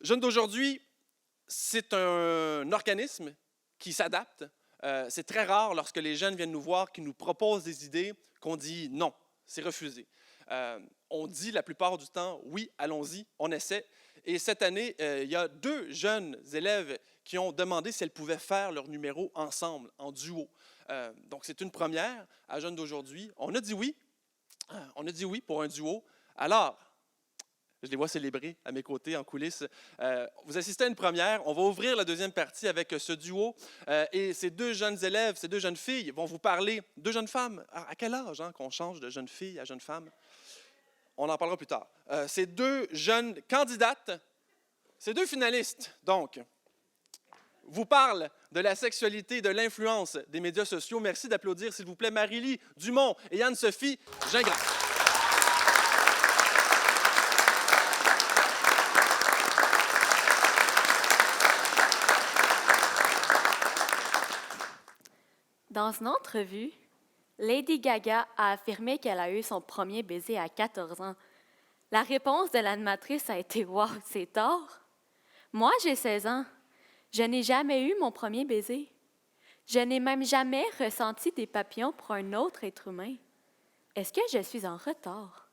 Jeunes d'aujourd'hui, c'est un organisme qui s'adapte. C'est très rare lorsque les jeunes viennent nous voir, qu'ils nous proposent des idées, qu'on dit non, c'est refusé. On dit la plupart du temps, oui, allons-y, on essaie. Et cette année, il y a 2 jeunes élèves qui ont demandé si elles pouvaient faire leur numéro ensemble, en duo. Donc, c'est une première à Jeunes d'aujourd'hui. On a dit oui. On a dit oui pour un duo. Alors, je les vois célébrer à mes côtés en coulisses. Vous assistez à une première. On va ouvrir la deuxième partie avec ce duo. Et ces 2 jeunes élèves, ces 2 jeunes filles vont vous parler. 2 jeunes femmes. À quel âge qu'on change de jeune fille à jeune femme? On en parlera plus tard. Ces 2 jeunes candidates, ces 2 finalistes, donc, vous parlent de la sexualité et de l'influence des médias sociaux. Merci d'applaudir, s'il vous plaît, Marie-Lie Dumont et Anne-Sophie Gingras. Dans une entrevue, Lady Gaga a affirmé qu'elle a eu son premier baiser à 14 ans. La réponse de l'animatrice a été « Wow, c'est tard! » Moi, j'ai 16 ans. Je n'ai jamais eu mon premier baiser. Je n'ai même jamais ressenti des papillons pour un autre être humain. Est-ce que je suis en retard?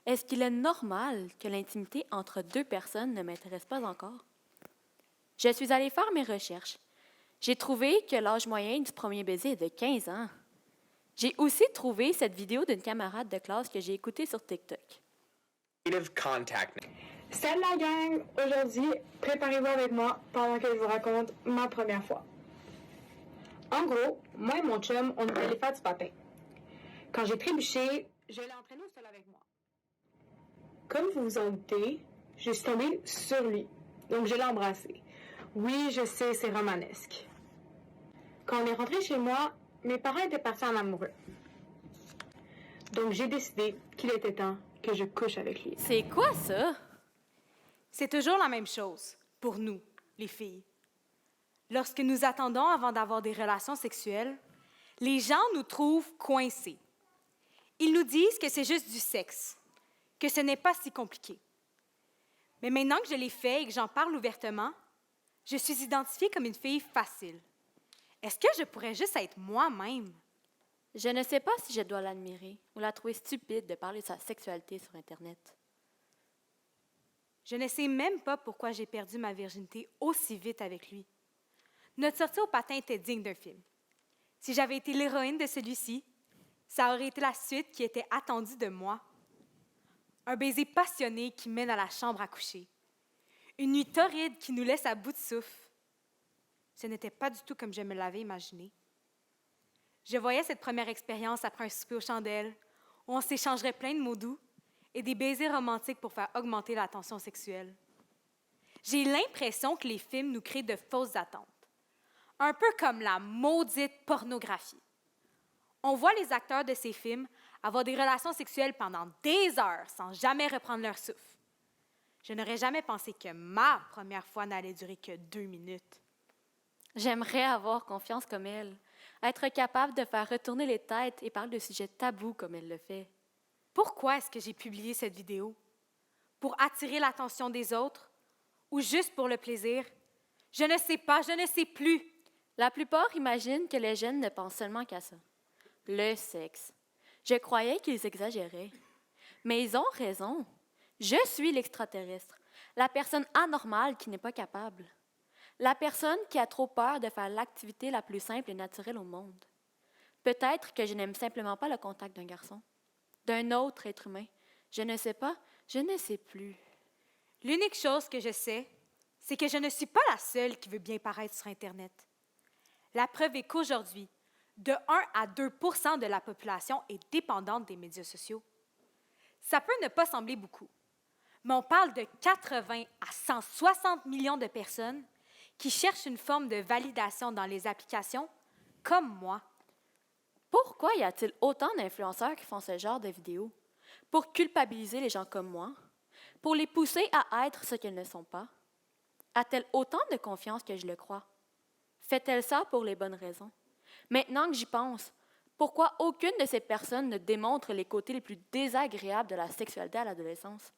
Est-ce qu'il est normal que l'intimité entre 2 personnes ne m'intéresse pas encore? Je suis allée faire mes recherches. J'ai trouvé que l'âge moyen du premier baiser est de 15 ans. J'ai aussi trouvé cette vidéo d'une camarade de classe que j'ai écoutée sur TikTok. Salut la gang! Aujourd'hui, préparez-vous avec moi pendant que je vous raconte ma première fois. En gros, moi et mon chum, on est allés faire du patin. Quand j'ai trébuché, je l'ai entraîné au sol avec moi. Comme vous vous en doutez, je suis tombée sur lui, donc je l'ai embrassé. Oui, je sais, c'est romanesque. Quand on est rentré chez moi, mes parents étaient partis en amoureux. Donc j'ai décidé qu'il était temps que je couche avec lui. C'est quoi ça? C'est toujours la même chose pour nous, les filles. Lorsque nous attendons avant d'avoir des relations sexuelles, les gens nous trouvent coincés. Ils nous disent que c'est juste du sexe, que ce n'est pas si compliqué. Mais maintenant que je l'ai fait et que j'en parle ouvertement, je suis identifiée comme une fille facile. Est-ce que je pourrais juste être moi-même? Je ne sais pas si je dois l'admirer ou la trouver stupide de parler de sa sexualité sur Internet. Je ne sais même pas pourquoi j'ai perdu ma virginité aussi vite avec lui. Notre sortie au patin était digne d'un film. Si j'avais été l'héroïne de celui-ci, ça aurait été la suite qui était attendue de moi. Un baiser passionné qui mène à la chambre à coucher. Une nuit torride qui nous laisse à bout de souffle. Ce n'était pas du tout comme je me l'avais imaginé. Je voyais cette première expérience après un souper aux chandelles, où on s'échangerait plein de mots doux et des baisers romantiques pour faire augmenter la tension sexuelle. J'ai l'impression que les films nous créent de fausses attentes, un peu comme la maudite pornographie. On voit les acteurs de ces films avoir des relations sexuelles pendant des heures sans jamais reprendre leur souffle. Je n'aurais jamais pensé que ma première fois n'allait durer que 2 minutes. J'aimerais avoir confiance comme elle, être capable de faire retourner les têtes et parler de sujets tabous comme elle le fait. Pourquoi est-ce que j'ai publié cette vidéo? Pour attirer l'attention des autres? Ou juste pour le plaisir? Je ne sais pas, je ne sais plus. La plupart imaginent que les jeunes ne pensent seulement qu'à ça. Le sexe. Je croyais qu'ils exagéraient. Mais ils ont raison. Je suis l'extraterrestre, la personne anormale qui n'est pas capable. La personne qui a trop peur de faire l'activité la plus simple et naturelle au monde. Peut-être que je n'aime simplement pas le contact d'un garçon, d'un autre être humain. Je ne sais pas, je ne sais plus. L'unique chose que je sais, c'est que je ne suis pas la seule qui veut bien paraître sur Internet. La preuve est qu'aujourd'hui, de 1 à 2 % de la population est dépendante des médias sociaux. Ça peut ne pas sembler beaucoup, mais on parle de 80 à 160 millions de personnes qui cherchent une forme de validation dans les applications, comme moi. Pourquoi y a-t-il autant d'influenceurs qui font ce genre de vidéos? Pour culpabiliser les gens comme moi? Pour les pousser à être ce qu'ils ne sont pas? A-t-elle autant de confiance que je le crois? Fait-elle ça pour les bonnes raisons? Maintenant que j'y pense, pourquoi aucune de ces personnes ne démontre les côtés les plus désagréables de la sexualité à l'adolescence?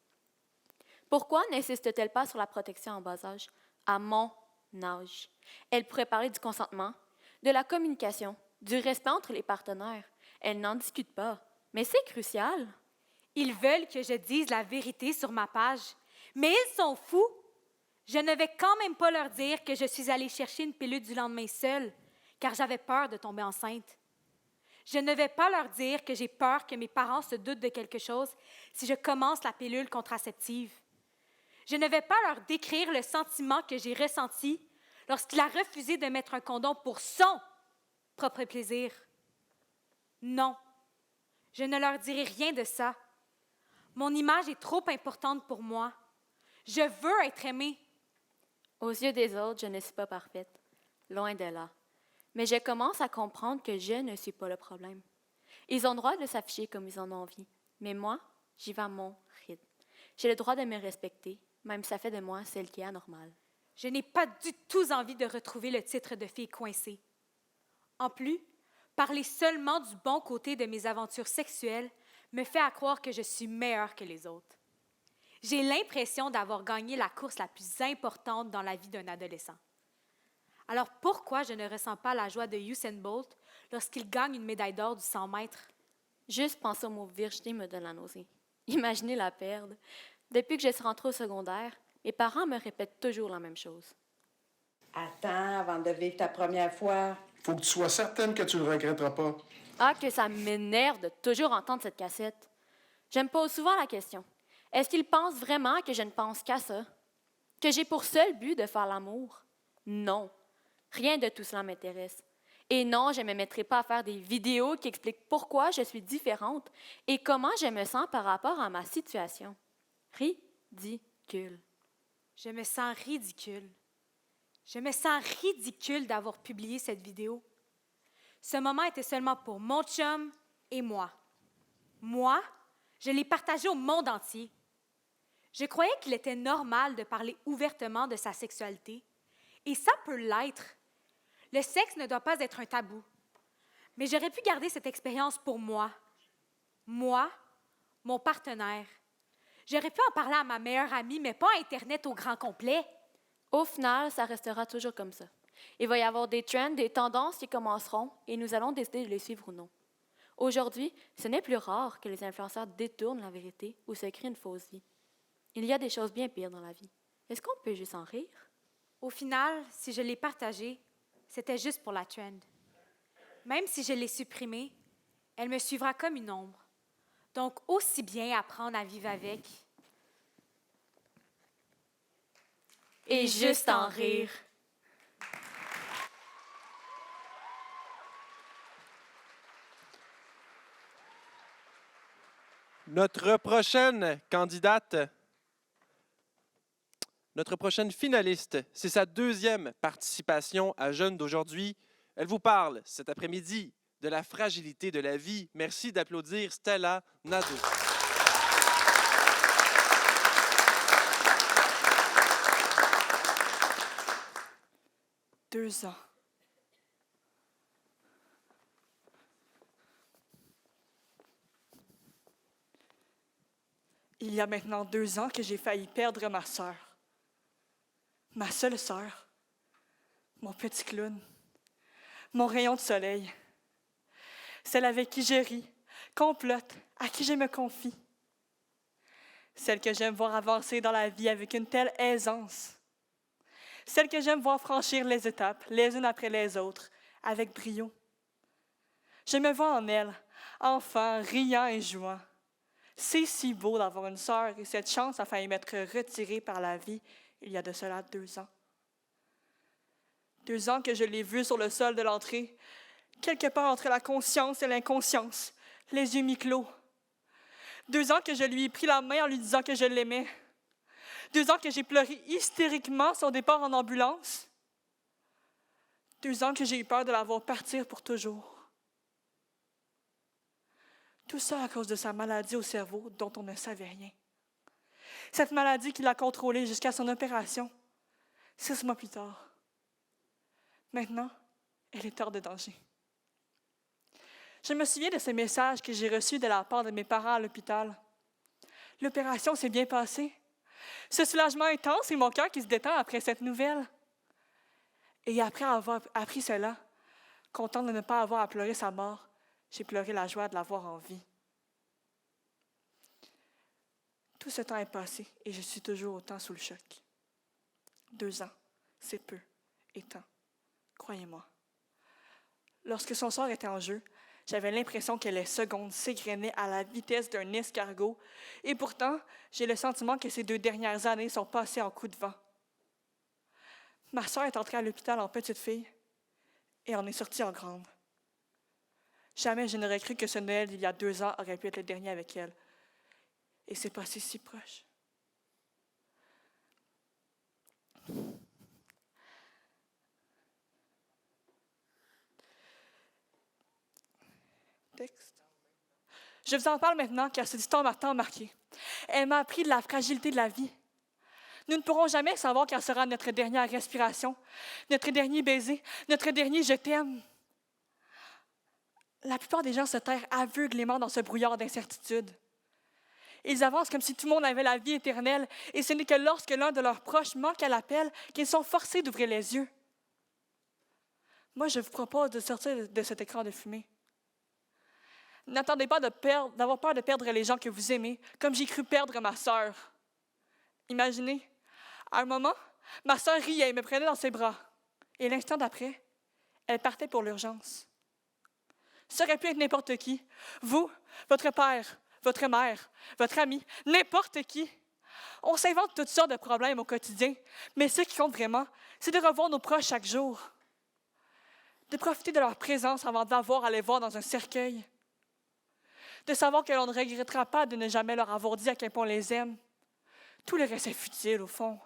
Pourquoi n'insiste-t-elle pas sur la protection en bas âge? À mon âge. Elle pourrait parler du consentement, de la communication, du respect entre les partenaires. Elle n'en discute pas. Mais c'est crucial. Ils veulent que je dise la vérité sur ma page, mais ils sont fous. Je ne vais quand même pas leur dire que je suis allée chercher une pilule du lendemain seule, car j'avais peur de tomber enceinte. Je ne vais pas leur dire que j'ai peur que mes parents se doutent de quelque chose si je commence la pilule contraceptive. Je ne vais pas leur décrire le sentiment que j'ai ressenti lorsqu'il a refusé de mettre un condom pour son propre plaisir. Non, je ne leur dirai rien de ça. Mon image est trop importante pour moi. Je veux être aimée. Aux yeux des autres, je ne suis pas parfaite. Loin de là. Mais je commence à comprendre que je ne suis pas le problème. Ils ont le droit de s'afficher comme ils en ont envie. Mais moi, j'y vais à mon rythme. J'ai le droit de me respecter, même si ça fait de moi celle qui est anormale. Je n'ai pas du tout envie de retrouver le titre de fille coincée. En plus, parler seulement du bon côté de mes aventures sexuelles me fait à croire que je suis meilleure que les autres. J'ai l'impression d'avoir gagné la course la plus importante dans la vie d'un adolescent. Alors pourquoi je ne ressens pas la joie de Usain Bolt lorsqu'il gagne une médaille d'or du 100 mètres? Juste penser au mot virginité me donne la nausée. Imaginez la perdre. Depuis que je suis rentrée au secondaire, mes parents me répètent toujours la même chose. Attends avant de vivre ta première fois. Faut que tu sois certaine que tu le regretteras pas. Ah, que ça m'énerve de toujours entendre cette cassette. Je me pose souvent la question. Est-ce qu'ils pensent vraiment que je ne pense qu'à ça? Que j'ai pour seul but de faire l'amour? Non. Rien de tout cela m'intéresse. Et non, je ne me mettrai pas à faire des vidéos qui expliquent pourquoi je suis différente et comment je me sens par rapport à ma situation. Ridicule. Je me sens ridicule. Je me sens ridicule d'avoir publié cette vidéo. Ce moment était seulement pour mon chum et moi. Moi, je l'ai partagé au monde entier. Je croyais qu'il était normal de parler ouvertement de sa sexualité. Et ça peut l'être. Le sexe ne doit pas être un tabou. Mais j'aurais pu garder cette expérience pour moi. Moi, mon partenaire. J'aurais pu en parler à ma meilleure amie, mais pas à Internet au grand complet. Au final, ça restera toujours comme ça. Il va y avoir des trends, des tendances qui commenceront et nous allons décider de les suivre ou non. Aujourd'hui, ce n'est plus rare que les influenceurs détournent la vérité ou se créent une fausse vie. Il y a des choses bien pires dans la vie. Est-ce qu'on peut juste en rire? Au final, si je l'ai partagée, c'était juste pour la trend. Même si je l'ai supprimée, elle me suivra comme une ombre. Donc, aussi bien apprendre à vivre avec. Et juste en rire. Notre prochaine candidate, notre prochaine finaliste, c'est sa deuxième participation à Jeunes d'aujourd'hui. Elle vous parle cet après-midi de la fragilité de la vie. Merci d'applaudir Stella Nadeau. Deux ans. Il y a maintenant 2 ans que j'ai failli perdre ma sœur. Ma seule sœur. Mon petit clown. Mon rayon de soleil. Celle avec qui je ris, complote, à qui je me confie. Celle que j'aime voir avancer dans la vie avec une telle aisance. Celle que j'aime voir franchir les étapes, les unes après les autres, avec brio. Je me vois en elle, enfant, riant et jouant. C'est si beau d'avoir une sœur et cette chance a failli m'être retirée par la vie il y a de cela 2 ans. 2 ans que je l'ai vue sur le sol de l'entrée, quelque part entre la conscience et l'inconscience, les yeux mi-clos. 2 ans que je lui ai pris la main en lui disant que je l'aimais. 2 ans que j'ai pleuré hystériquement son départ en ambulance. 2 ans que j'ai eu peur de la voir partir pour toujours. Tout ça à cause de sa maladie au cerveau dont on ne savait rien. Cette maladie qui l'a contrôlée jusqu'à son opération, 6 mois plus tard. Maintenant, elle est hors de danger. Je me souviens de ce message que j'ai reçu de la part de mes parents à l'hôpital. L'opération s'est bien passée. Ce soulagement intense et mon cœur qui se détend après cette nouvelle. Et après avoir appris cela, contente de ne pas avoir à pleurer sa mort, j'ai pleuré la joie de l'avoir en vie. Tout ce temps est passé et je suis toujours autant sous le choc. 2 ans, c'est peu et tant, croyez-moi. Lorsque son sort était en jeu, j'avais l'impression que les secondes s'égrenaient à la vitesse d'un escargot et pourtant, j'ai le sentiment que ces 2 dernières années sont passées en coup de vent. Ma sœur est entrée à l'hôpital en petite fille et en est sortie en grande. Jamais je n'aurais cru que ce Noël d'il y a 2 ans aurait pu être le dernier avec elle. Et c'est passé si proche. Texte. Je vous en parle maintenant car cette histoire m'a tant marqué. Elle m'a appris de la fragilité de la vie. Nous ne pourrons jamais savoir quelle sera notre dernière respiration, notre dernier baiser, notre dernier « je t'aime ». La plupart des gens se terrent aveuglément dans ce brouillard d'incertitude. Ils avancent comme si tout le monde avait la vie éternelle, et ce n'est que lorsque l'un de leurs proches manque à l'appel qu'ils sont forcés d'ouvrir les yeux. Moi, je vous propose de sortir de cet écran de fumée. N'attendez pas d'avoir peur de perdre les gens que vous aimez, comme j'ai cru perdre ma sœur. Imaginez, à un moment, ma sœur riait et me prenait dans ses bras, et l'instant d'après, elle partait pour l'urgence. Ça aurait pu être n'importe qui. Vous, votre père, votre mère, votre ami, n'importe qui. On s'invente toutes sortes de problèmes au quotidien, mais ce qui compte vraiment, c'est de revoir nos proches chaque jour. De profiter de leur présence avant d'avoir à les voir dans un cercueil. De savoir que l'on ne regrettera pas de ne jamais leur avoir dit à quel point on les aime. Tout le reste est futile, au fond.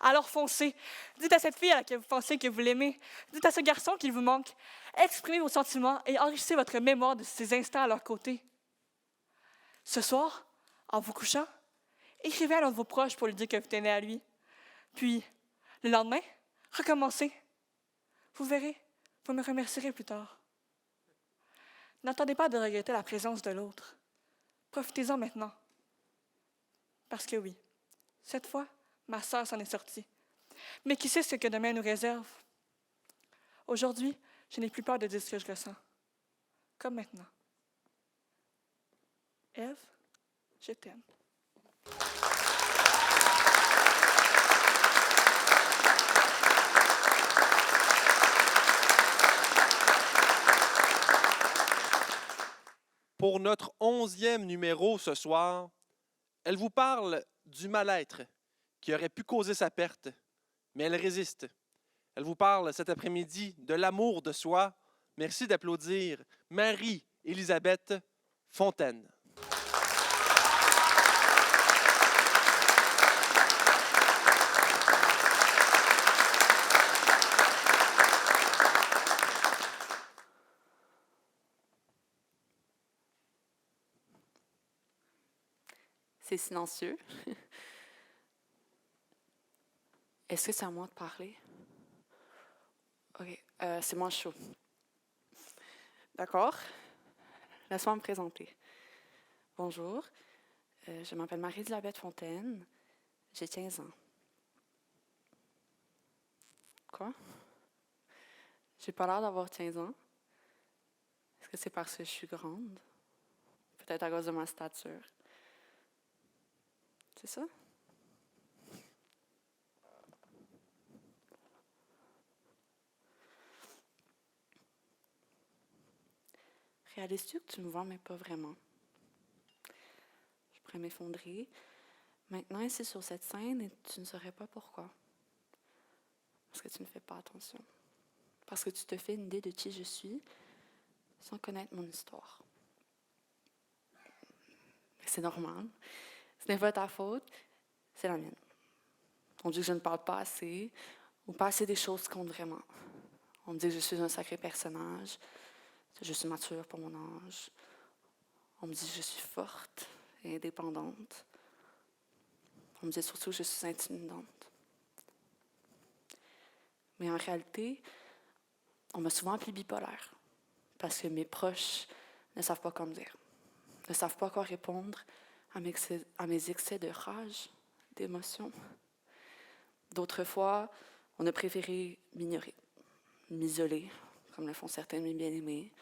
Alors foncez. Dites à cette fille à laquelle vous pensez que vous l'aimez. Dites à ce garçon qu'il vous manque. Exprimez vos sentiments et enrichissez votre mémoire de ces instants à leur côté. Ce soir, en vous couchant, écrivez à l'un de vos proches pour lui dire que vous tenez à lui. Puis, le lendemain, recommencez. Vous verrez, vous me remercierez plus tard. N'attendez pas de regretter la présence de l'autre. Profitez-en maintenant. Parce que oui, cette fois, ma sœur s'en est sortie. Mais qui sait ce que demain nous réserve? Aujourd'hui, je n'ai plus peur de dire ce que je ressens. Comme maintenant. Ève, je t'aime. Pour notre 11e numéro ce soir, elle vous parle du mal-être qui aurait pu causer sa perte, mais elle résiste. Elle vous parle cet après-midi de l'amour de soi. Merci d'applaudir Marie-Élisabeth Fontaine. C'est silencieux. Est-ce que c'est à moi de parler? OK, c'est moi chaud. D'accord. Laisse-moi me présenter. Bonjour, je m'appelle Marie-Élisabeth Fontaine. J'ai 15 ans. Quoi? J'ai pas l'air d'avoir 15 ans. Est-ce que c'est parce que je suis grande? Peut-être à cause de ma stature. C'est ça? Réalises-tu que tu me vois, mais pas vraiment? Je pourrais m'effondrer maintenant ici sur cette scène et tu ne saurais pas pourquoi. Parce que tu ne fais pas attention. Parce que tu te fais une idée de qui je suis sans connaître mon histoire. Mais c'est normal. Ce n'est pas ta faute, c'est la mienne. On dit que je ne parle pas assez ou pas assez des choses qui comptent vraiment. On me dit que je suis un sacré personnage, que je suis mature pour mon âge. On me dit que je suis forte et indépendante. On me dit surtout que je suis intimidante. Mais en réalité, on m'a souvent appelée bipolaire parce que mes proches ne savent pas quoi me dire, ne savent pas quoi répondre à mes excès de rage, d'émotions. D'autres fois, on a préféré m'ignorer, m'isoler, comme le font certains de mes bien-aimés.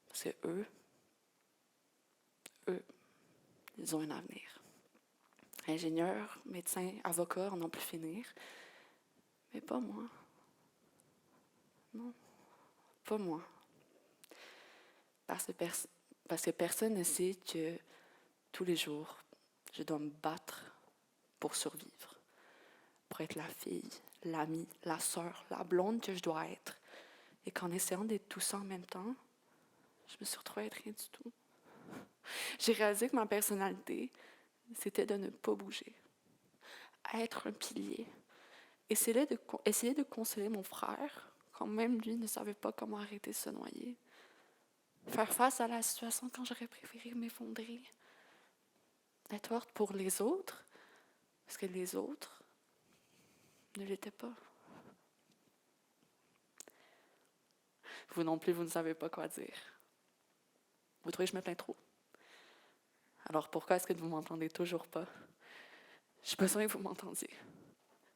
Parce que eux, ils ont un avenir. Ingénieurs, médecins, avocats en ont plus finir. Mais pas moi. Non, pas moi. Parce que personne ne sait que tous les jours, je dois me battre pour survivre, pour être la fille, l'amie, la sœur, la blonde que je dois être. Et qu'en essayant d'être tout ça en même temps, je me suis retrouvée à être rien du tout. J'ai réalisé que ma personnalité, c'était de ne pas bouger, être un pilier. Essayer de consoler mon frère, quand même lui ne savait pas comment arrêter de se noyer. Faire face à la situation quand j'aurais préféré m'effondrer. Être forte pour les autres, parce que les autres ne l'étaient pas. Vous non plus, vous ne savez pas quoi dire. Vous trouvez que je me plains trop? Alors pourquoi est-ce que vous ne m'entendez toujours pas? J'ai besoin que vous m'entendiez.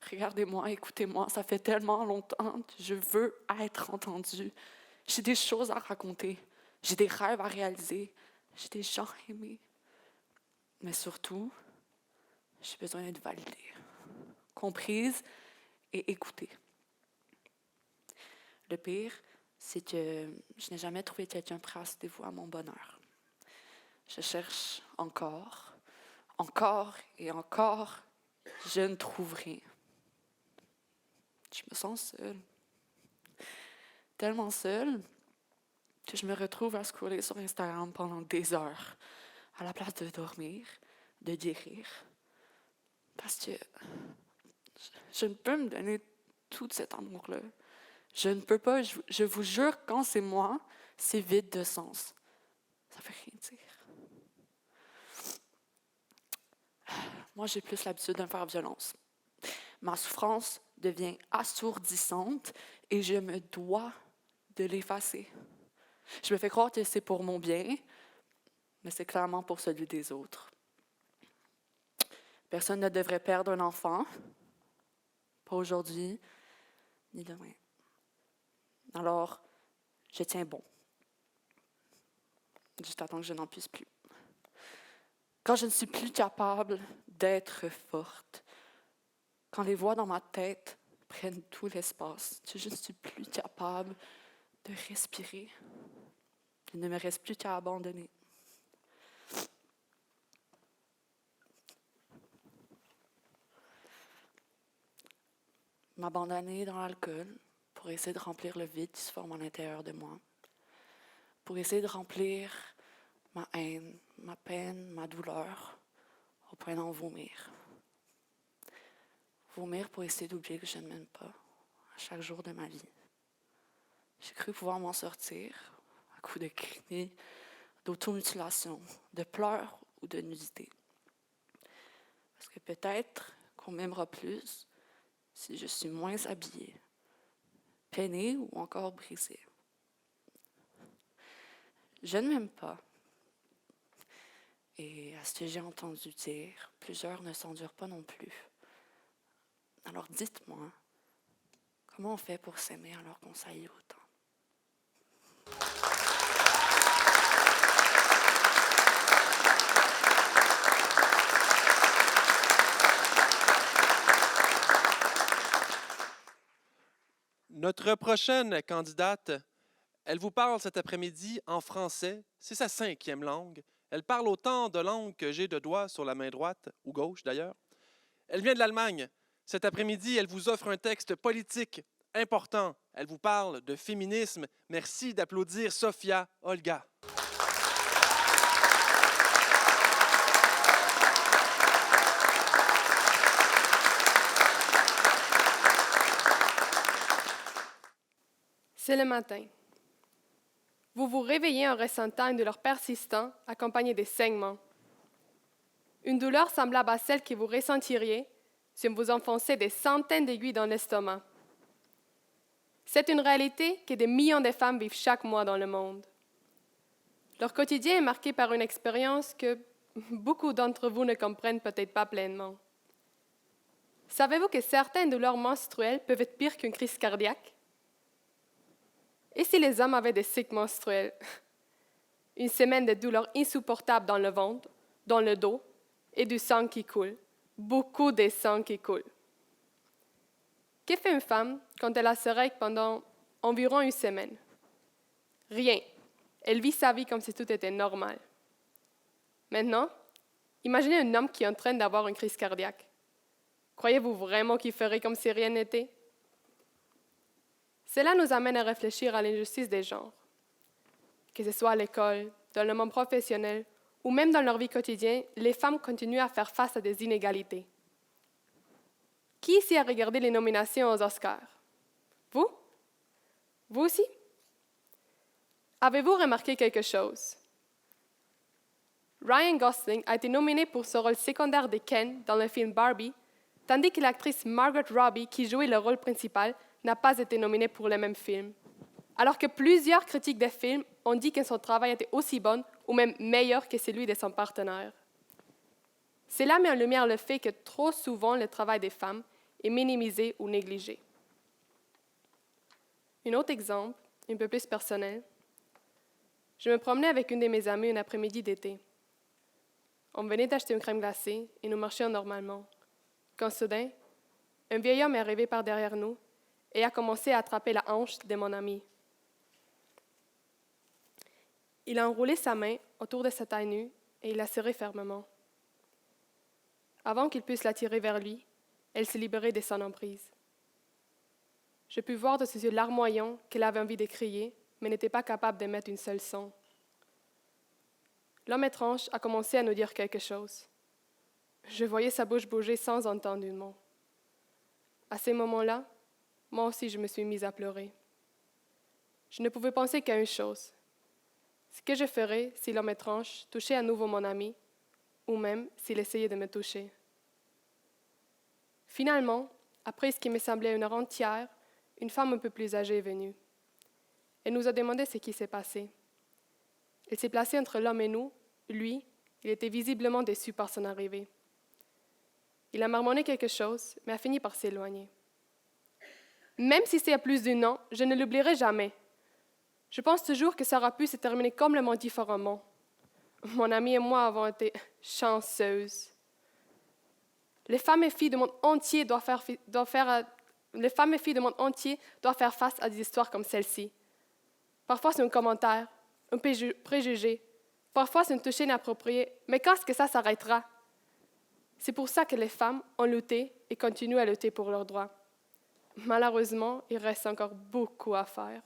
Regardez-moi, écoutez-moi, ça fait tellement longtemps que je veux être entendue. J'ai des choses à raconter, j'ai des rêves à réaliser, j'ai des gens à aimer. Mais surtout, j'ai besoin d'être validée, comprise et écoutée. Le pire, c'est que je n'ai jamais trouvé quelqu'un prêt à se dévouer à mon bonheur. Je cherche encore et encore, je ne trouve rien. Je me sens seule. Tellement seule que je me retrouve à scroller sur Instagram pendant des heures, à la place de dormir, de guérir. Parce que je ne peux me donner tout cet amour-là. Je ne peux pas, je vous jure, quand c'est moi, c'est vide de sens. Ça ne veut rien dire. Moi, j'ai plus l'habitude de me faire violence. Ma souffrance devient assourdissante et je me dois de l'effacer. Je me fais croire que c'est pour mon bien, mais c'est clairement pour celui des autres. Personne ne devrait perdre un enfant, pas aujourd'hui, ni demain. Alors, je tiens bon, jusqu'à temps que je n'en puisse plus. Quand je ne suis plus capable d'être forte, quand les voix dans ma tête prennent tout l'espace, que je ne suis plus capable de respirer, il ne me reste plus qu'à abandonner. M'abandonner dans l'alcool pour essayer de remplir le vide qui se forme à l'intérieur de moi, pour essayer de remplir ma haine, ma peine, ma douleur, au point d'en vomir. Vomir pour essayer d'oublier que je ne m'aime pas à chaque jour de ma vie. J'ai cru pouvoir m'en sortir à coups de cris, d'automutilation, de pleurs ou de nudité. Parce que peut-être qu'on m'aimera plus si je suis moins habillée, peinée ou encore brisée. Je ne m'aime pas. Et à ce que j'ai entendu dire, plusieurs ne s'endurent pas non plus. Alors dites-moi, comment on fait pour s'aimer alors qu'on s'haït autant? Notre prochaine candidate, elle vous parle cet après-midi en français. C'est sa 5e langue. Elle parle autant de langues que j'ai de doigts sur la main droite, ou gauche d'ailleurs. Elle vient de l'Allemagne. Cet après-midi, elle vous offre un texte politique important. Elle vous parle de féminisme. Merci d'applaudir Sofia Olga. C'est le matin. Vous vous réveillez en ressentant une douleur persistante accompagnée de saignements. Une douleur semblable à celle que vous ressentiriez si on vous enfonçait des centaines d'aiguilles dans l'estomac. C'est une réalité que des millions de femmes vivent chaque mois dans le monde. Leur quotidien est marqué par une expérience que beaucoup d'entre vous ne comprennent peut-être pas pleinement. Savez-vous que certaines douleurs menstruelles peuvent être pires qu'une crise cardiaque? Et si les hommes avaient des cycles menstruels? Une semaine de douleurs insupportables dans le ventre, dans le dos, et du sang qui coule. Beaucoup de sang qui coule. Que fait une femme quand elle a ses règles pendant environ une semaine? Rien. Elle vit sa vie comme si tout était normal. Maintenant, imaginez un homme qui est en train d'avoir une crise cardiaque. Croyez-vous vraiment qu'il ferait comme si rien n'était? Cela nous amène à réfléchir à l'injustice des genres. Que ce soit à l'école, dans le monde professionnel ou même dans leur vie quotidienne, les femmes continuent à faire face à des inégalités. Qui ici a regardé les nominations aux Oscars? Vous? Vous aussi? Avez-vous remarqué quelque chose? Ryan Gosling a été nominé pour son rôle secondaire de Ken dans le film Barbie, tandis que l'actrice Margot Robbie, qui jouait le rôle principal, n'a pas été nominée pour le même film. Alors que plusieurs critiques des films ont dit que son travail était aussi bon ou même meilleur que celui de son partenaire. Cela met en lumière le fait que trop souvent le travail des femmes est minimisé ou négligé. Un autre exemple, un peu plus personnel. Je me promenais avec une de mes amies un après-midi d'été. On venait d'acheter une crème glacée et nous marchions normalement. Quand soudain, un vieil homme est arrivé par derrière nous et a commencé à attraper la hanche de mon amie. Il a enroulé sa main autour de sa taille nue et il l'a serrée fermement. Avant qu'il puisse la tirer vers lui, elle s'est libérée de son emprise. Je pus voir de ses yeux larmoyants qu'elle avait envie de crier, mais n'était pas capable d'émettre une seule son. L'homme étrange a commencé à nous dire quelque chose. Je voyais sa bouche bouger sans entendre un mot. À ces moments-là, moi aussi je me suis mise à pleurer. Je ne pouvais penser qu'à une chose. Ce que je ferais si l'homme étrange touchait à nouveau mon ami, ou même s'il essayait de me toucher. Finalement, après ce qui me semblait une heure entière, une femme un peu plus âgée est venue. Elle nous a demandé ce qui s'est passé. Elle s'est placée entre l'homme et nous. Lui, il était visiblement déçu par son arrivée. Il a marmonné quelque chose, mais a fini par s'éloigner. Même si c'est à plus d'un an, je ne l'oublierai jamais. Je pense toujours que ça aura pu se terminer complètement différemment. Mon amie et moi avons été chanceuses. Les femmes et filles du monde entier doivent faire face à des histoires comme celle-ci. Parfois, c'est un commentaire, un préjugé. Parfois, c'est une touche inappropriée. Mais quand est-ce que ça s'arrêtera? C'est pour ça que les femmes ont lutté et continuent à lutter pour leurs droits. Malheureusement, il reste encore beaucoup à faire.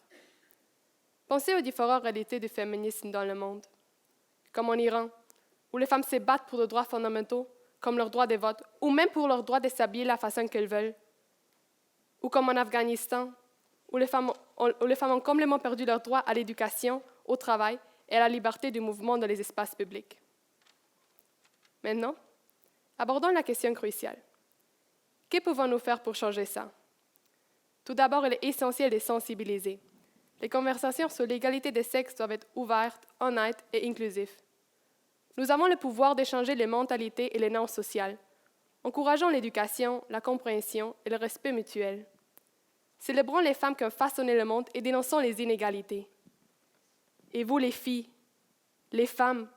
Pensez aux différentes réalités du féminisme dans le monde, comme en Iran, où les femmes se battent pour des droits fondamentaux, comme leur droit de vote, ou même pour leur droit de s'habiller de la façon qu'elles veulent, ou comme en Afghanistan, où les femmes ont complètement perdu leur droit à l'éducation, au travail et à la liberté du mouvement dans les espaces publics. Maintenant, abordons la question cruciale. Que pouvons-nous faire pour changer ça? Tout d'abord, il est essentiel de sensibiliser. Les conversations sur l'égalité des sexes doivent être ouvertes, honnêtes et inclusives. Nous avons le pouvoir de changer les mentalités et les normes sociales. Encourageons l'éducation, la compréhension et le respect mutuel. Célébrons les femmes qui ont façonné le monde et dénonçons les inégalités. Et vous, les filles, les femmes,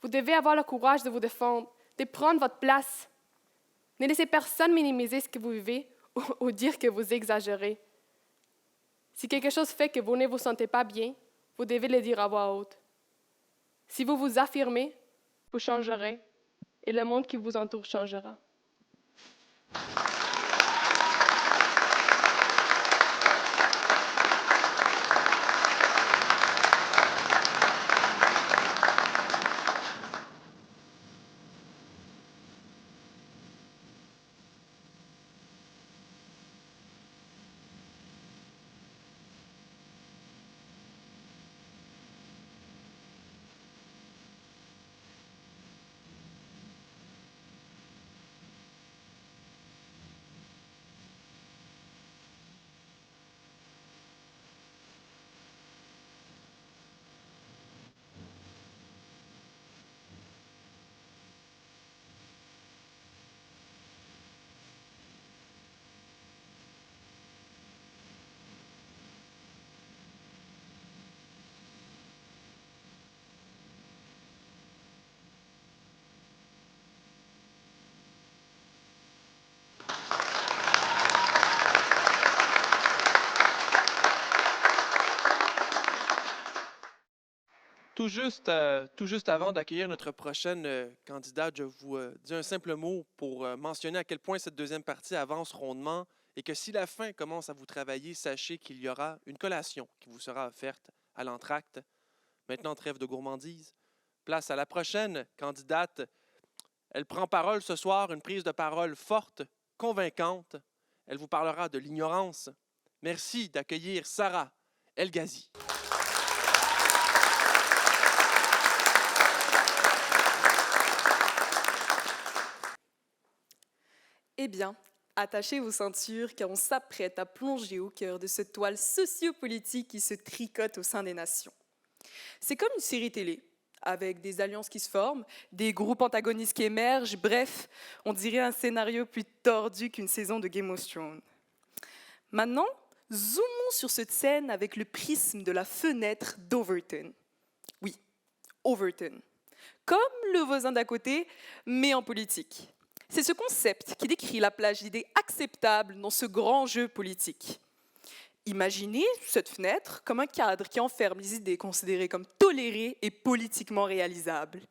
vous devez avoir le courage de vous défendre, de prendre votre place. Ne laissez personne minimiser ce que vous vivez ou dire que vous exagérez. Si quelque chose fait que vous ne vous sentez pas bien, vous devez le dire à voix haute. Si vous vous affirmez, vous changerez et le monde qui vous entoure changera. Tout juste avant d'accueillir notre prochaine candidate, je vous dis un simple mot pour mentionner à quel point cette deuxième partie avance rondement et que si la faim commence à vous travailler, sachez qu'il y aura une collation qui vous sera offerte à l'entracte. Maintenant, trêve de gourmandise. Place à la prochaine candidate. Elle prend parole ce soir, une prise de parole forte, convaincante. Elle vous parlera de l'ignorance. Merci d'accueillir Sarah El-Ghazi. Eh bien, attachez vos ceintures car on s'apprête à plonger au cœur de cette toile sociopolitique qui se tricote au sein des nations. C'est comme une série télé, avec des alliances qui se forment, des groupes antagonistes qui émergent, bref, on dirait un scénario plus tordu qu'une saison de Game of Thrones. Maintenant, zoomons sur cette scène avec le prisme de la fenêtre d'Overton. Oui, Overton. Comme le voisin d'à côté, mais en politique. C'est ce concept qui décrit la plage d'idées acceptables dans ce grand jeu politique. Imaginez cette fenêtre comme un cadre qui enferme les idées considérées comme tolérées et politiquement réalisables.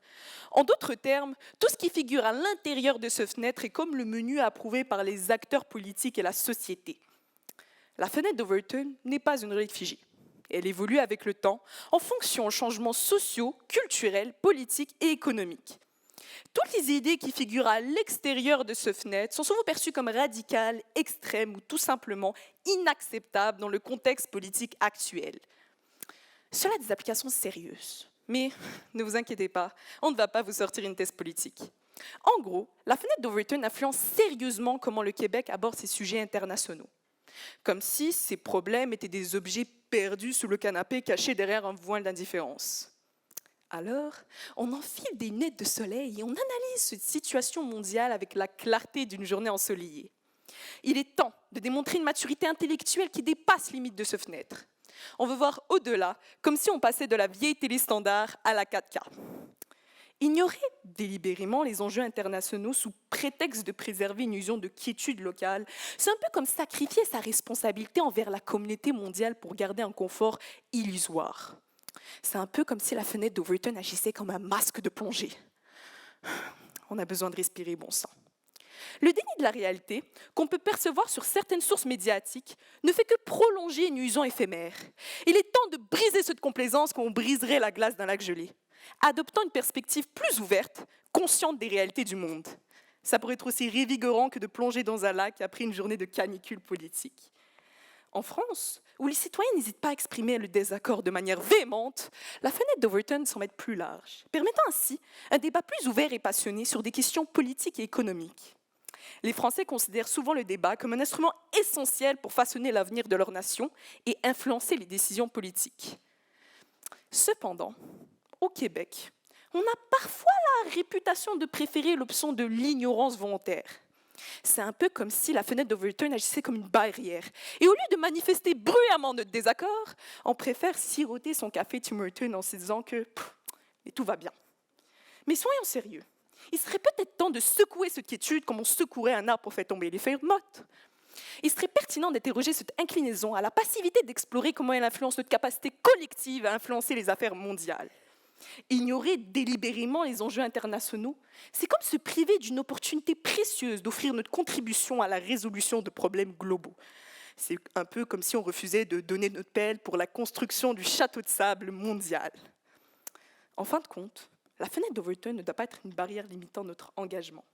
En d'autres termes, tout ce qui figure à l'intérieur de cette fenêtre est comme le menu approuvé par les acteurs politiques et la société. La fenêtre d'Overton n'est pas une relique figée. Elle évolue avec le temps en fonction aux changements sociaux, culturels, politiques et économiques. Toutes les idées qui figurent à l'extérieur de ce fenêtre sont souvent perçues comme radicales, extrêmes ou tout simplement inacceptables dans le contexte politique actuel. Cela a des applications sérieuses, mais ne vous inquiétez pas, on ne va pas vous sortir une thèse politique. En gros, la fenêtre d'Overton influence sérieusement comment le Québec aborde ses sujets internationaux. Comme si ces problèmes étaient des objets perdus sous le canapé cachés derrière un voile d'indifférence. Alors, on enfile des lunettes de soleil et on analyse cette situation mondiale avec la clarté d'une journée ensoleillée. Il est temps de démontrer une maturité intellectuelle qui dépasse les limites de cette fenêtre. On veut voir au-delà, comme si on passait de la vieille télé standard à la 4K. Ignorer délibérément les enjeux internationaux sous prétexte de préserver une illusion de quiétude locale, c'est un peu comme sacrifier sa responsabilité envers la communauté mondiale pour garder un confort illusoire. C'est un peu comme si la fenêtre d'Overton agissait comme un masque de plongée. On a besoin de respirer, bon sang. Le déni de la réalité, qu'on peut percevoir sur certaines sources médiatiques, ne fait que prolonger une illusion éphémère. Il est temps de briser cette complaisance comme on briserait la glace d'un lac gelé, adoptant une perspective plus ouverte, consciente des réalités du monde. Ça pourrait être aussi revigorant que de plonger dans un lac après une journée de canicule politique. En France, où les citoyens n'hésitent pas à exprimer le désaccord de manière véhémente, la fenêtre d'Overton semble être plus large, permettant ainsi un débat plus ouvert et passionné sur des questions politiques et économiques. Les Français considèrent souvent le débat comme un instrument essentiel pour façonner l'avenir de leur nation et influencer les décisions politiques. Cependant, au Québec, on a parfois la réputation de préférer l'option de l'ignorance volontaire. C'est un peu comme si la fenêtre d'Overton agissait comme une barrière. Et au lieu de manifester bruyamment notre désaccord, on préfère siroter son café Tim Hortons en se disant que mais tout va bien. Mais soyons sérieux. Il serait peut-être temps de secouer cette quiétude comme on secouerait un arbre pour faire tomber les feuilles mortes. Il serait pertinent d'interroger cette inclinaison à la passivité d'explorer comment elle influence notre capacité collective à influencer les affaires mondiales. Ignorer délibérément les enjeux internationaux, c'est comme se priver d'une opportunité précieuse d'offrir notre contribution à la résolution de problèmes globaux. C'est un peu comme si on refusait de donner notre pelle pour la construction du château de sable mondial. En fin de compte, la fenêtre d'Overton ne doit pas être une barrière limitant notre engagement.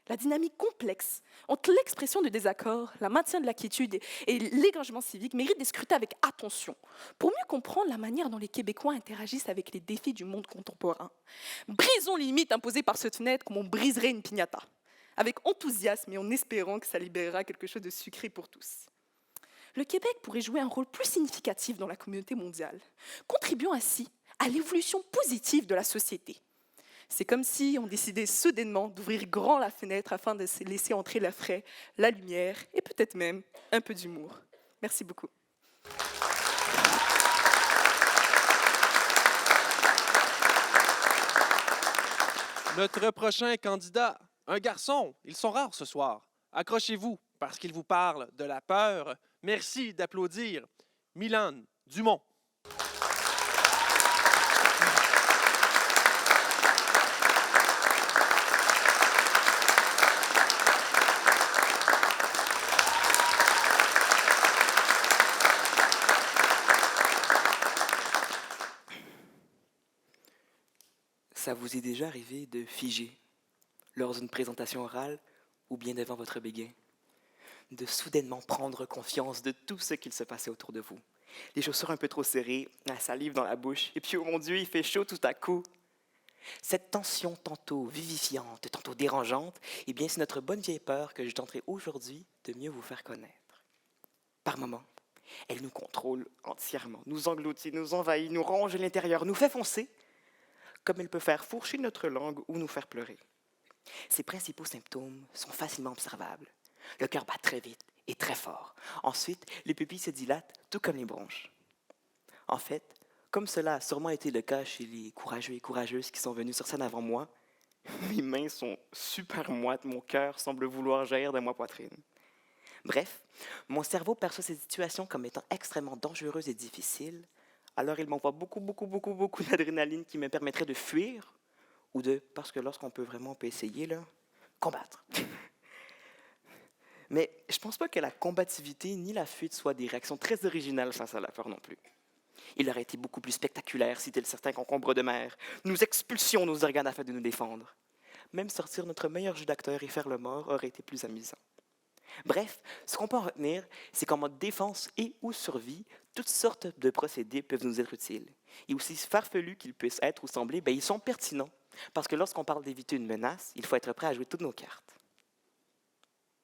La dynamique complexe entre l'expression de désaccord, le maintien de la quiétude et l'engagement civique mérite d'être scruté avec attention pour mieux comprendre la manière dont les Québécois interagissent avec les défis du monde contemporain. Brisons les limites imposées par cette fenêtre comme on briserait une piñata, avec enthousiasme et en espérant que ça libérera quelque chose de sucré pour tous. Le Québec pourrait jouer un rôle plus significatif dans la communauté mondiale, contribuant ainsi à l'évolution positive de la société. C'est comme si on décidait soudainement d'ouvrir grand la fenêtre afin de laisser entrer l'air frais, la lumière et peut-être même un peu d'humour. Merci beaucoup. Notre prochain candidat, un garçon. Ils sont rares ce soir. Accrochez-vous parce qu'il vous parle de la peur. Merci d'applaudir Milan Dumont. Ça vous est déjà arrivé de figer lors d'une présentation orale ou bien devant votre béguin? De soudainement prendre conscience de tout ce qu'il se passait autour de vous. Les chaussures un peu trop serrées, la salive dans la bouche, et puis oh mon Dieu, il fait chaud tout à coup. Cette tension tantôt vivifiante, tantôt dérangeante, eh bien c'est notre bonne vieille peur que je tenterai aujourd'hui de mieux vous faire connaître. Par moments, elle nous contrôle entièrement, nous engloutit, nous envahit, nous ronge à l'intérieur, nous fait foncer, comme elle peut faire fourcher notre langue ou nous faire pleurer. Ses principaux symptômes sont facilement observables. Le cœur bat très vite et très fort. Ensuite, les pupilles se dilatent, tout comme les bronches. En fait, comme cela a sûrement été le cas chez les courageux et courageuses qui sont venus sur scène avant moi, mes mains sont super moites, mon cœur semble vouloir jaillir de ma poitrine. Bref, mon cerveau perçoit ces situations comme étant extrêmement dangereuses et difficiles, alors il m'envoie beaucoup d'adrénaline qui me permettrait de fuir ou de, parce que lorsqu'on peut vraiment essayer, là, combattre. Mais je pense pas que la combativité ni la fuite soient des réactions très originales face à la peur non plus. Il aurait été beaucoup plus spectaculaire si, tel certains concombres de mer, nous expulsions nos organes afin de nous défendre. Même sortir notre meilleur jeu d'acteur et faire le mort aurait été plus amusant. Bref, ce qu'on peut en retenir, c'est qu'en mode défense et ou survie, toutes sortes de procédés peuvent nous être utiles. Et aussi farfelus qu'ils puissent être ou sembler, ils sont pertinents. Parce que lorsqu'on parle d'éviter une menace, il faut être prêt à jouer toutes nos cartes.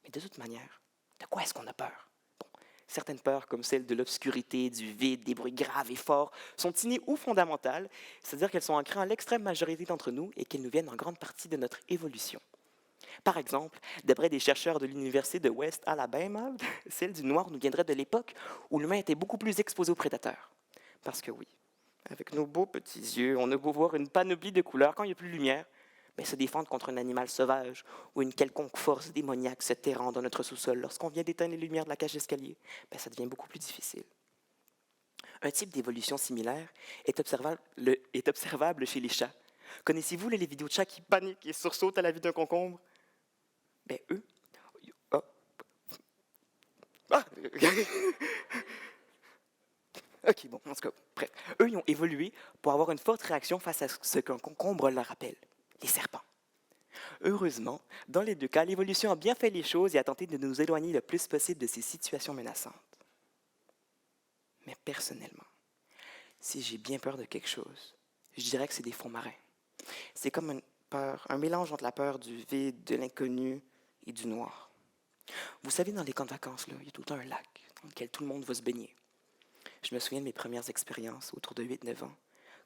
Mais de toute manière, de quoi est-ce qu'on a peur? Bon, certaines peurs, comme celle de l'obscurité, du vide, des bruits graves et forts, sont innées ou fondamentales, c'est-à-dire qu'elles sont ancrées en l'extrême majorité d'entre nous et qu'elles nous viennent en grande partie de notre évolution. Par exemple, d'après des chercheurs de l'Université de West Alabama, celle du noir nous viendrait de l'époque où l'humain était beaucoup plus exposé aux prédateurs. Parce que oui, avec nos beaux petits yeux, on a beau voir une panoplie de couleurs quand il n'y a plus de lumière, mais se défendre contre un animal sauvage ou une quelconque force démoniaque se terrant dans notre sous-sol lorsqu'on vient d'éteindre les lumières de la cage d'escalier, ça devient beaucoup plus difficile. Un type d'évolution similaire est observable chez les chats. Connaissez-vous les vidéos de chats qui paniquent et sursautent à la vue d'un concombre? Eux... OK, bon, en tout cas, bref. Eux, ils ont évolué pour avoir une forte réaction face à ce qu'un concombre leur rappelle, les serpents. Heureusement, dans les deux cas, l'évolution a bien fait les choses et a tenté de nous éloigner le plus possible de ces situations menaçantes. Mais personnellement, si j'ai bien peur de quelque chose, je dirais que c'est des fonds marins. C'est comme une peur, un mélange entre la peur du vide, de l'inconnu et du noir. Vous savez, dans les camps de vacances, là, il y a tout le temps un lac dans lequel tout le monde va se baigner. Je me souviens de mes premières expériences autour de 8-9 ans,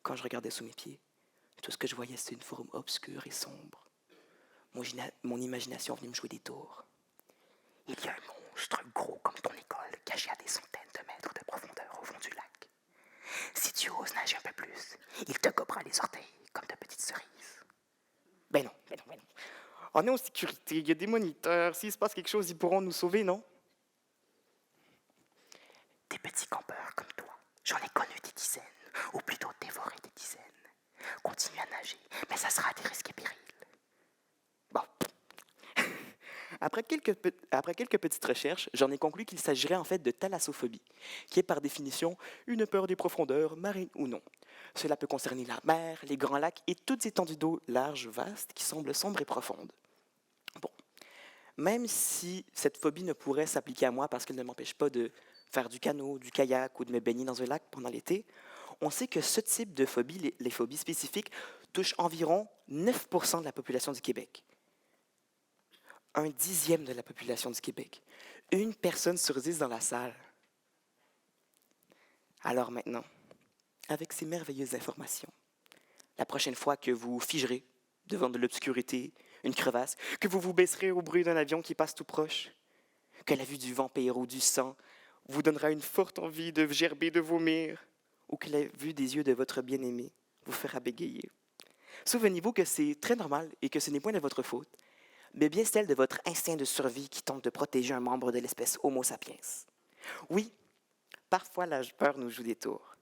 quand je regardais sous mes pieds. Tout ce que je voyais, c'était une forme obscure et sombre. Mon imagination venait me jouer des tours. Il y a un monstre gros comme ton école, caché à des centaines de mètres de profondeur au fond du lac. Si tu oses nager un peu plus, il te gobera les orteils comme de petites cerises. Ben non. On est en sécurité, il y a des moniteurs. S'il se passe quelque chose, ils pourront nous sauver, non? Des petits campeurs comme toi, j'en ai connu des dizaines, ou plutôt dévoré des dizaines. Continue à nager, mais ça sera à des risques et périls. Bon. Après quelques petites recherches, j'en ai conclu qu'il s'agirait en fait de thalassophobie, qui est par définition une peur des profondeurs, marines ou non. Cela peut concerner la mer, les grands lacs et toutes étendues d'eau larges, vastes, qui semblent sombres et profondes. Bon. Même si cette phobie ne pourrait s'appliquer à moi parce qu'elle ne m'empêche pas de faire du canot, du kayak ou de me baigner dans un lac pendant l'été, on sait que ce type de phobie, les phobies spécifiques, touchent environ 9% de la population du Québec. 1/10 de la population du Québec. 1 personne sur 10 dans la salle. Alors maintenant, avec ces merveilleuses informations, la prochaine fois que vous figerez devant de l'obscurité, une crevasse, que vous vous baisserez au bruit d'un avion qui passe tout proche, que la vue du vampire ou du sang vous donnera une forte envie de gerber, de vomir, ou que la vue des yeux de votre bien-aimé vous fera bégayer. Souvenez-vous que c'est très normal et que ce n'est point de votre faute, mais bien celle de votre instinct de survie qui tente de protéger un membre de l'espèce Homo sapiens. Oui, parfois la peur nous joue des tours,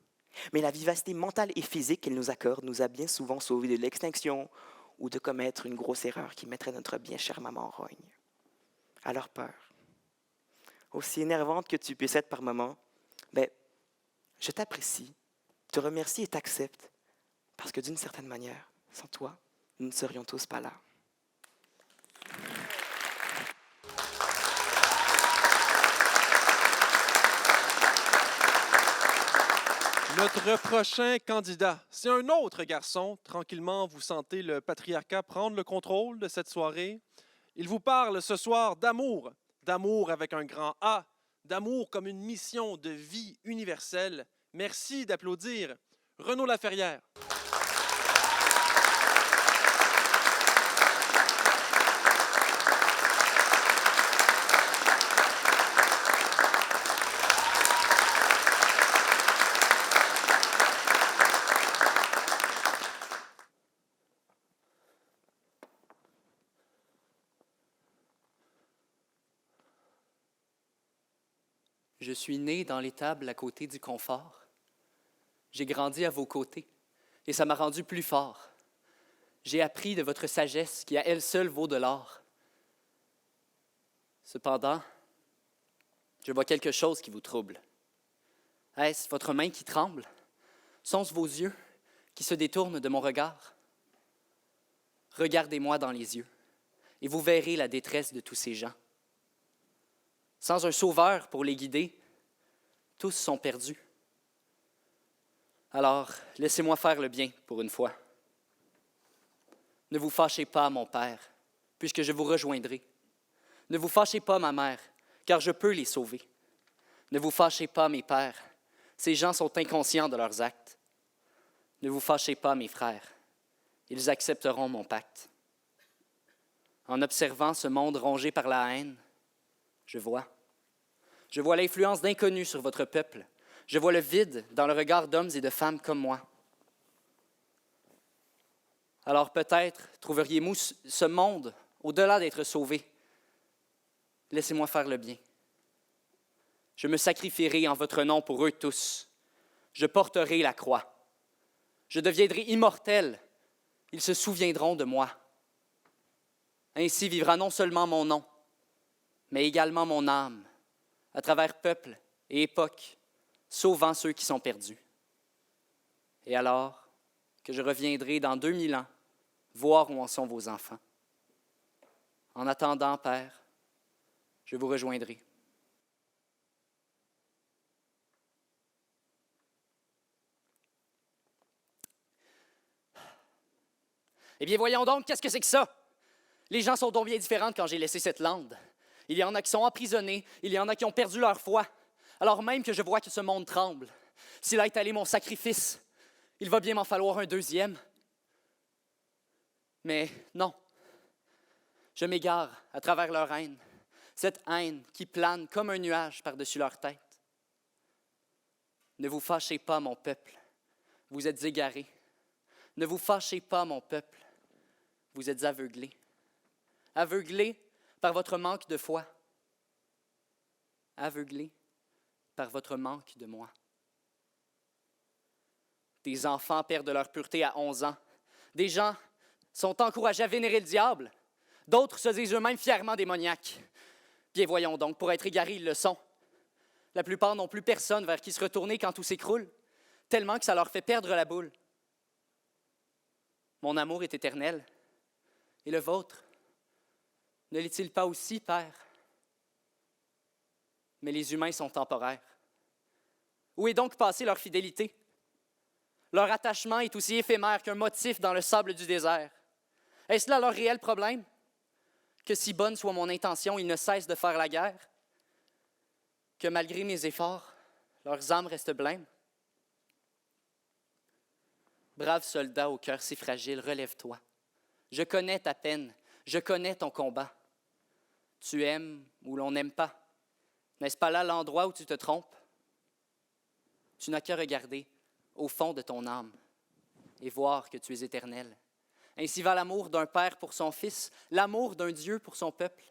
mais la vivacité mentale et physique qu'elle nous accorde nous a bien souvent sauvés de l'extinction ou de commettre une grosse erreur qui mettrait notre bien chère maman en rogne. Alors peur, aussi énervante que tu puisses être par moments, je t'apprécie, te remercie et t'accepte, parce que d'une certaine manière, Sans toi, nous ne serions tous pas là. Notre prochain candidat, c'est un autre garçon. Tranquillement, vous sentez le patriarcat prendre le contrôle de cette soirée. Il vous parle ce soir d'amour, d'amour avec un grand A, d'amour comme une mission de vie universelle. Merci d'applaudir Renaud Laferrière. Je suis né dans l'étable à côté du confort. J'ai grandi à vos côtés et ça m'a rendu plus fort. J'ai appris de votre sagesse qui à elle seule vaut de l'or. Cependant, je vois quelque chose qui vous trouble. Est-ce votre main qui tremble? Sont-ce vos yeux qui se détournent de mon regard? Regardez-moi dans les yeux et vous verrez la détresse de tous ces gens. Sans un sauveur pour les guider, tous sont perdus. Alors, laissez-moi faire le bien pour une fois. Ne vous fâchez pas, mon père, puisque je vous rejoindrai. Ne vous fâchez pas, ma mère, car je peux les sauver. Ne vous fâchez pas, mes pères, ces gens sont inconscients de leurs actes. Ne vous fâchez pas, mes frères, ils accepteront mon pacte. En observant ce monde rongé par la haine, je vois l'influence d'inconnus sur votre peuple. Je vois le vide dans le regard d'hommes et de femmes comme moi. Alors peut-être trouveriez-vous ce monde au-delà d'être sauvé. Laissez-moi faire le bien. Je me sacrifierai en votre nom pour eux tous. Je porterai la croix. Je deviendrai immortel. Ils se souviendront de moi. Ainsi vivra non seulement mon nom, mais également mon âme, à travers peuples et époques, sauvant ceux qui sont perdus. Et alors que je reviendrai dans 2000 ans, voir où en sont vos enfants. En attendant, Père, je vous rejoindrai. Eh bien, voyons donc, qu'est-ce que c'est que ça? Les gens sont donc bien différents quand j'ai laissé cette lande. Il y en a qui sont emprisonnés, il y en a qui ont perdu leur foi, alors même que je vois que ce monde tremble. S'il a étalé mon sacrifice, il va bien m'en falloir un deuxième. Mais non, je m'égare à travers leur haine, cette haine qui plane comme un nuage par-dessus leur tête. Ne vous fâchez pas, mon peuple, vous êtes égarés. Ne vous fâchez pas, mon peuple, vous êtes aveuglés. Aveuglés par votre manque de foi. Aveuglés par votre manque de moi. Des enfants perdent leur pureté à 11 ans. Des gens sont encouragés à vénérer le diable. D'autres se disent eux-mêmes fièrement démoniaques. Bien voyons donc, pour être égarés, ils le sont. La plupart n'ont plus personne vers qui se retourner quand tout s'écroule, tellement que ça leur fait perdre la boule. Mon amour est éternel. Et le vôtre, ne l'est-il pas aussi, Père? Mais les humains sont temporaires. Où est donc passée leur fidélité? Leur attachement est aussi éphémère qu'un motif dans le sable du désert. Est-ce là leur réel problème? Que si bonne soit mon intention, ils ne cessent de faire la guerre? Que malgré mes efforts, leurs âmes restent blêmes? Brave soldat au cœur si fragile, relève-toi. Je connais ta peine, je connais ton combat. Tu aimes ou l'on n'aime pas. N'est-ce pas là l'endroit où tu te trompes? Tu n'as qu'à regarder au fond de ton âme et voir que tu es éternel. Ainsi va l'amour d'un père pour son fils, l'amour d'un Dieu pour son peuple.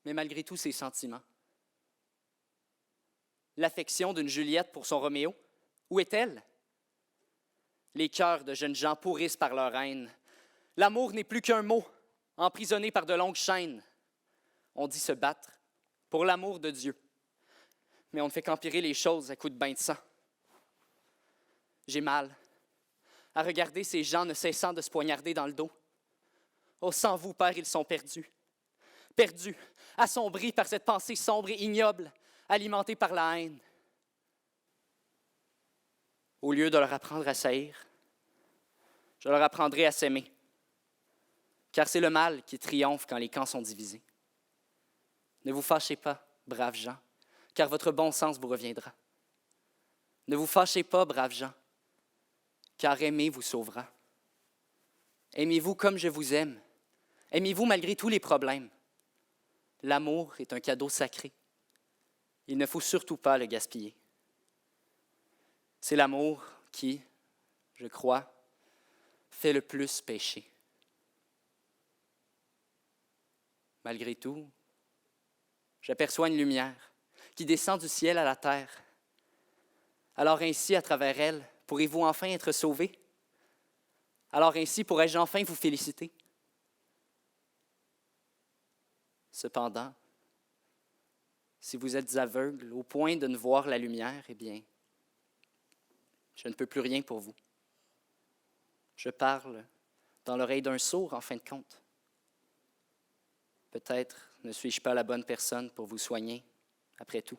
Mais malgré tous ces sentiments, l'affection d'une Juliette pour son Roméo, où est-elle? Les cœurs de jeunes gens pourrissent par leur haine. L'amour n'est plus qu'un mot, emprisonné par de longues chaînes. On dit se battre pour l'amour de Dieu, mais on ne fait qu'empirer les choses à coups de bain de sang. J'ai mal. à regarder ces gens ne cessant de se poignarder dans le dos. Oh, sans vous, Père, ils sont perdus. Perdus, assombris par cette pensée sombre et ignoble, alimentée par la haine. Au lieu de leur apprendre à s'haïr, je leur apprendrai à s'aimer. Car c'est le mal qui triomphe quand les camps sont divisés. Ne vous fâchez pas, braves gens, car votre bon sens vous reviendra. Ne vous fâchez pas, braves gens, car aimer vous sauvera. Aimez-vous comme je vous aime. Aimez-vous malgré tous les problèmes. L'amour est un cadeau sacré. Il ne faut surtout pas le gaspiller. C'est l'amour qui, je crois, fait le plus pécher. Malgré tout, j'aperçois une lumière qui descend du ciel à la terre. Alors ainsi, à travers elle, pourrez-vous enfin être sauvés? Alors ainsi, pourrais-je enfin vous féliciter? Cependant, si vous êtes aveugles au point de ne voir la lumière, eh bien, je ne peux plus rien pour vous. Je parle dans l'oreille d'un sourd, en fin de compte. Peut-être ne suis-je pas la bonne personne pour vous soigner, après tout.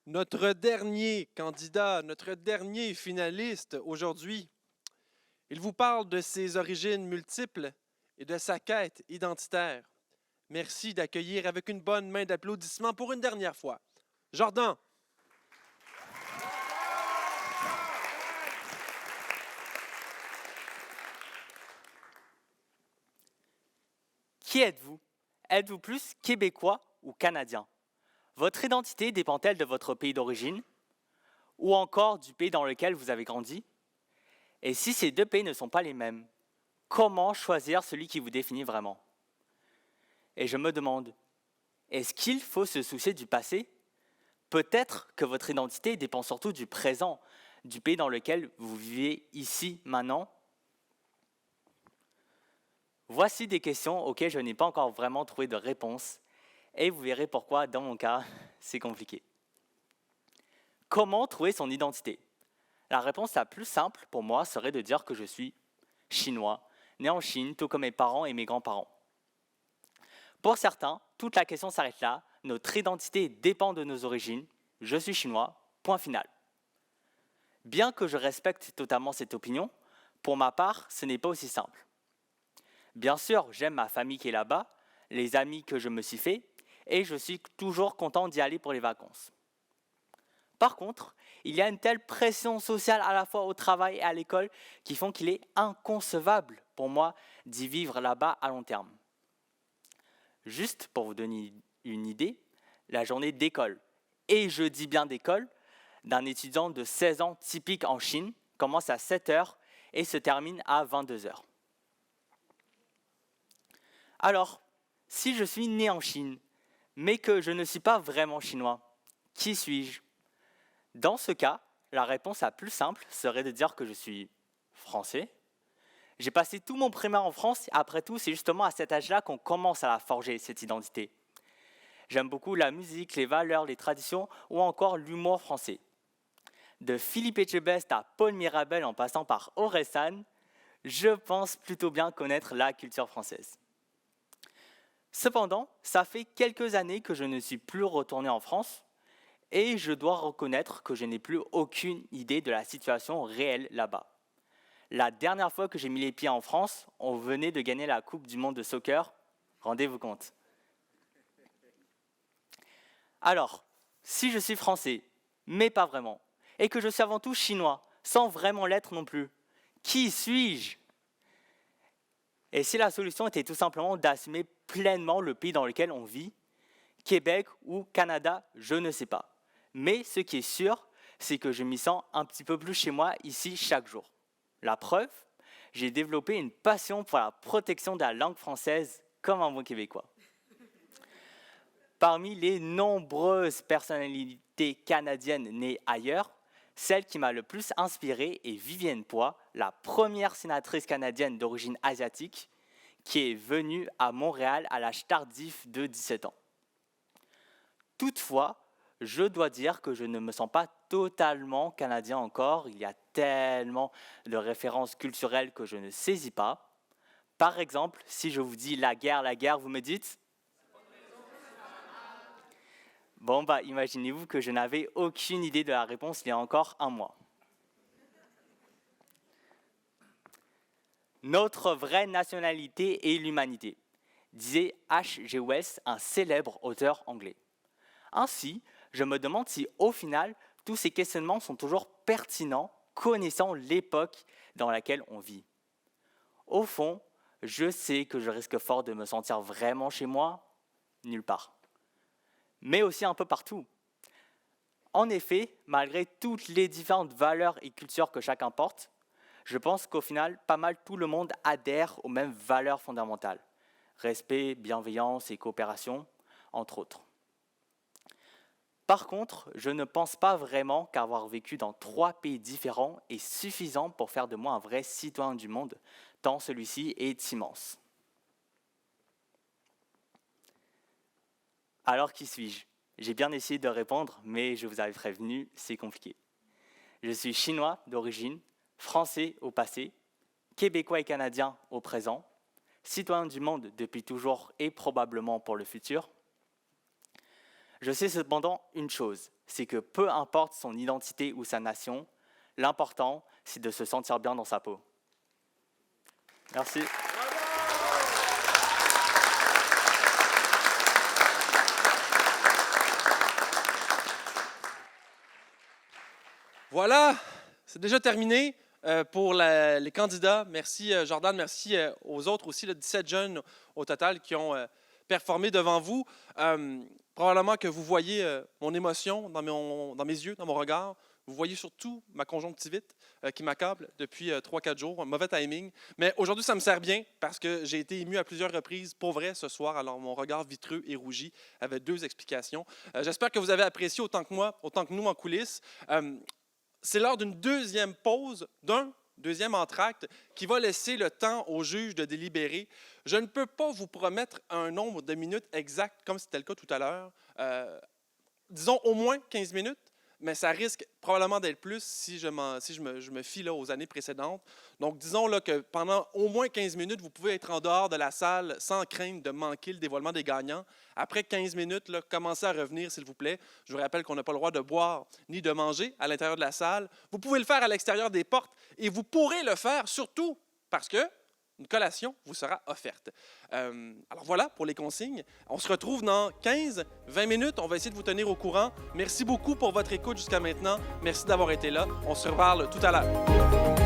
Notre dernier candidat, notre dernier finaliste aujourd'hui, il vous parle de ses origines multiples et de sa quête identitaire. Merci d'accueillir avec une bonne main d'applaudissements pour une dernière fois. Jordan. Qui êtes-vous? Êtes-vous plus québécois ou canadien? Votre identité dépend-elle de votre pays d'origine ou encore du pays dans lequel vous avez grandi? Et si ces deux pays ne sont pas les mêmes, comment choisir celui qui vous définit vraiment? Et je me demande, est-ce qu'il faut se soucier du passé? Peut-être que votre identité dépend surtout du présent, du pays dans lequel vous vivez ici, maintenant. Voici des questions auxquelles je n'ai pas encore vraiment trouvé de réponse, et vous verrez pourquoi, dans mon cas, c'est compliqué. Comment trouver son identité? La réponse la plus simple pour moi serait de dire que je suis chinois, né en Chine, tout comme mes parents et mes grands-parents. Pour certains, toute la question s'arrête là. Notre identité dépend de nos origines. Je suis chinois, point final. Bien que je respecte totalement cette opinion, pour ma part, ce n'est pas aussi simple. Bien sûr, j'aime ma famille qui est là-bas, les amis que je me suis fait, et je suis toujours content d'y aller pour les vacances. Par contre, il y a une telle pression sociale à la fois au travail et à l'école qui font qu'il est inconcevable pour moi d'y vivre là-bas à long terme. Juste pour vous donner une idée, la journée d'école, et je dis bien d'école, d'un étudiant de 16 ans typique en Chine commence à 7 h et se termine à 22 h. Alors, si je suis né en Chine, mais que je ne suis pas vraiment chinois, qui suis-je? Dans ce cas, la réponse la plus simple serait de dire que je suis français. J'ai passé tout mon primaire en France, après tout, c'est justement à cet âge-là qu'on commence à la forger, cette identité. J'aime beaucoup la musique, les valeurs, les traditions ou encore l'humour français. De Philippe Etchebest à Paul Mirabel en passant par Orelsan, je pense plutôt bien connaître la culture française. Cependant, ça fait quelques années que je ne suis plus retourné en France et je dois reconnaître que je n'ai plus aucune idée de la situation réelle là-bas. La dernière fois que j'ai mis les pieds en France, on venait de gagner la Coupe du monde de soccer. Rendez-vous compte. Alors, si je suis français, mais pas vraiment, et que je suis avant tout chinois, sans vraiment l'être non plus, qui suis-je? Et si la solution était tout simplement d'assumer pleinement le pays dans lequel on vit, Québec ou Canada, je ne sais pas. Mais ce qui est sûr, c'est que je m'y sens un petit peu plus chez moi ici chaque jour. La preuve, j'ai développé une passion pour la protection de la langue française comme un bon Québécois. Parmi les nombreuses personnalités canadiennes nées ailleurs, celle qui m'a le plus inspiré est Vivienne Poix, la première sénatrice canadienne d'origine asiatique, qui est venu à Montréal à l'âge tardif de 17 ans. Toutefois, je dois dire que je ne me sens pas totalement canadien encore. Il y a tellement de références culturelles que je ne saisis pas. Par exemple, si je vous dis la guerre, vous me dites? Bon, imaginez-vous que je n'avais aucune idée de la réponse il y a encore un mois. Notre vraie nationalité est l'humanité, disait H.G. Wells, un célèbre auteur anglais. Ainsi, je me demande si, au final, tous ces questionnements sont toujours pertinents, connaissant l'époque dans laquelle on vit. Au fond, je sais que je risque fort de me sentir vraiment chez moi, nulle part, mais aussi un peu partout. En effet, malgré toutes les différentes valeurs et cultures que chacun porte, je pense qu'au final, pas mal tout le monde adhère aux mêmes valeurs fondamentales. Respect, bienveillance et coopération, entre autres. Par contre, je ne pense pas vraiment qu'avoir vécu dans 3 pays différents est suffisant pour faire de moi un vrai citoyen du monde, tant celui-ci est immense. Alors qui suis-je? J'ai bien essayé de répondre, mais je vous avais prévenu, c'est compliqué. Je suis chinois d'origine, français au passé, québécois et canadien au présent, citoyen du monde depuis toujours et probablement pour le futur. Je sais cependant une chose, c'est que peu importe son identité ou sa nation, l'important, c'est de se sentir bien dans sa peau. Merci. Voilà, c'est déjà terminé pour les candidats. Merci Jordan, merci aux autres aussi, 17 jeunes au total qui ont performé devant vous. Probablement que vous voyez mon émotion dans mes yeux, dans mon regard. Vous voyez surtout ma conjonctivite qui m'accable depuis 3-4 jours, un mauvais timing. Mais aujourd'hui, ça me sert bien parce que j'ai été ému à plusieurs reprises, pour vrai, ce soir. Alors, mon regard vitreux et rougi avait 2 explications. J'espère que vous avez apprécié autant que moi, autant que nous en coulisses. C'est lors d'une deuxième pause, d'un deuxième entracte, qui va laisser le temps au juge de délibérer. Je ne peux pas vous promettre un nombre de minutes exact, comme c'était le cas tout à l'heure. Disons au moins 15 minutes, mais ça risque probablement d'être plus si je me fie là, aux années précédentes. Donc, disons là, que pendant au moins 15 minutes, vous pouvez être en dehors de la salle sans crainte de manquer le dévoilement des gagnants. Après 15 minutes, là, commencez à revenir, s'il vous plaît. Je vous rappelle qu'on n'a pas le droit de boire ni de manger à l'intérieur de la salle. Vous pouvez le faire à l'extérieur des portes et vous pourrez le faire surtout parce que une collation vous sera offerte. Alors voilà pour les consignes. On se retrouve dans 15-20 minutes. On va essayer de vous tenir au courant. Merci beaucoup pour votre écoute jusqu'à maintenant. Merci d'avoir été là. On se reparle tout à l'heure.